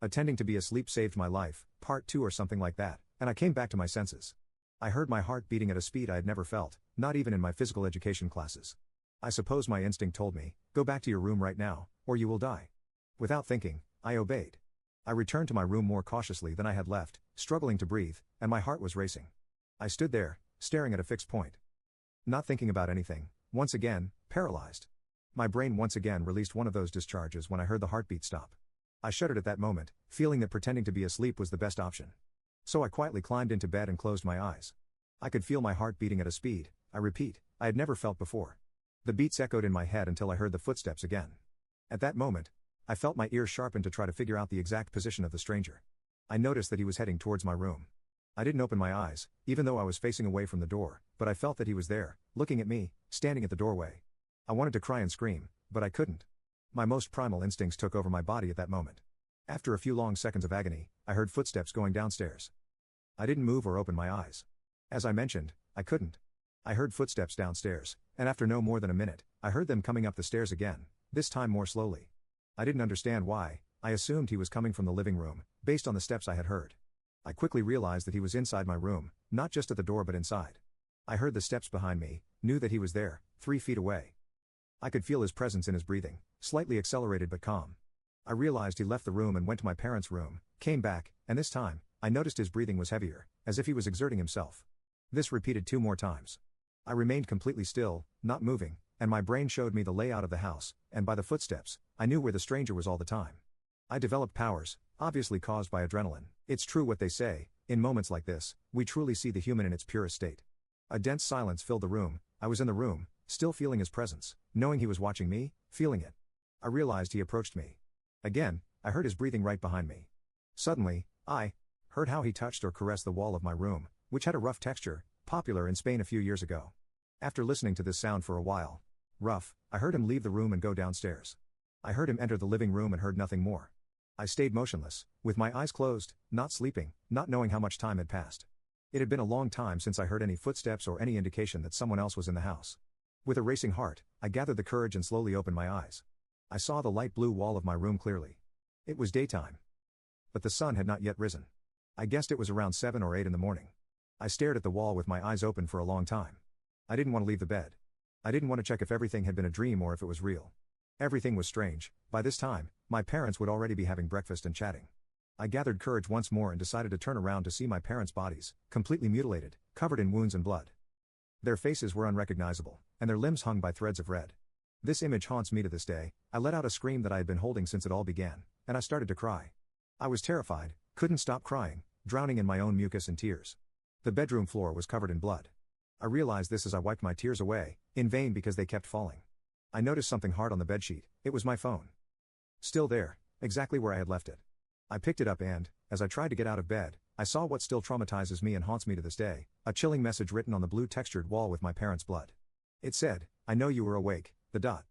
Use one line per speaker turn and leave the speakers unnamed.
Attending to be asleep saved my life, part 2 or something like that, and I came back to my senses. I heard my heart beating at a speed I had never felt, not even in my physical education classes. I suppose my instinct told me, go back to your room right now, or you will die. Without thinking, I obeyed. I returned to my room more cautiously than I had left, struggling to breathe, and my heart was racing. I stood there, staring at a fixed point. Not thinking about anything, once again, paralyzed. My brain once again released one of those discharges when I heard the heartbeat stop. I shuddered at that moment, feeling that pretending to be asleep was the best option. So I quietly climbed into bed and closed my eyes. I could feel my heart beating at a speed, I repeat, I had never felt before. The beats echoed in my head until I heard the footsteps again. At that moment, I felt my ears sharpen to try to figure out the exact position of the stranger. I noticed that he was heading towards my room. I didn't open my eyes, even though I was facing away from the door, but I felt that he was there, looking at me, standing at the doorway. I wanted to cry and scream, but I couldn't. My most primal instincts took over my body at that moment. After a few long seconds of agony, I heard footsteps going downstairs. I didn't move or open my eyes. As I mentioned, I couldn't. I heard footsteps downstairs, and after no more than a minute, I heard them coming up the stairs again, this time more slowly. I didn't understand why. I assumed he was coming from the living room, based on the steps I had heard. I quickly realized that he was inside my room, not just at the door but inside. I heard the steps behind me, knew that he was there, 3 feet away. I could feel his presence in his breathing, slightly accelerated but calm. I realized he left the room and went to my parents' room, came back, and this time, I noticed his breathing was heavier, as if he was exerting himself. This repeated 2 more times. I remained completely still, not moving, and my brain showed me the layout of the house, and by the footsteps, I knew where the stranger was all the time. I developed powers, obviously caused by adrenaline. It's true what they say, in moments like this, we truly see the human in its purest state. A dense silence filled the room. I was in the room, still feeling his presence, knowing he was watching me, feeling it. I realized he approached me. Again, I heard his breathing right behind me. Suddenly, I heard how he touched or caressed the wall of my room, which had a rough texture, popular in Spain a few years ago. After listening to this sound for a while, I heard him leave the room and go downstairs. I heard him enter the living room and heard nothing more. I stayed motionless, with my eyes closed, not sleeping, not knowing how much time had passed. It had been a long time since I heard any footsteps or any indication that someone else was in the house. With a racing heart, I gathered the courage and slowly opened my eyes. I saw the light blue wall of my room clearly. It was daytime. But the sun had not yet risen. I guessed it was around 7 or 8 in the morning. I stared at the wall with my eyes open for a long time. I didn't want to leave the bed. I didn't want to check if everything had been a dream or if it was real. Everything was strange. By this time, my parents would already be having breakfast and chatting. I gathered courage once more and decided to turn around to see my parents' bodies, completely mutilated, covered in wounds and blood. Their faces were unrecognizable, and their limbs hung by threads of red. This image haunts me to this day. I let out a scream that I had been holding since it all began, and I started to cry. I was terrified, couldn't stop crying, drowning in my own mucus and tears. The bedroom floor was covered in blood. I realized this as I wiped my tears away, in vain because they kept falling. I noticed something hard on the bedsheet. It was my phone. Still there, exactly where I had left it. I picked it up and, as I tried to get out of bed, I saw what still traumatizes me and haunts me to this day, a chilling message written on the blue textured wall with my parents' blood. It said, "I know you were awake, the dot.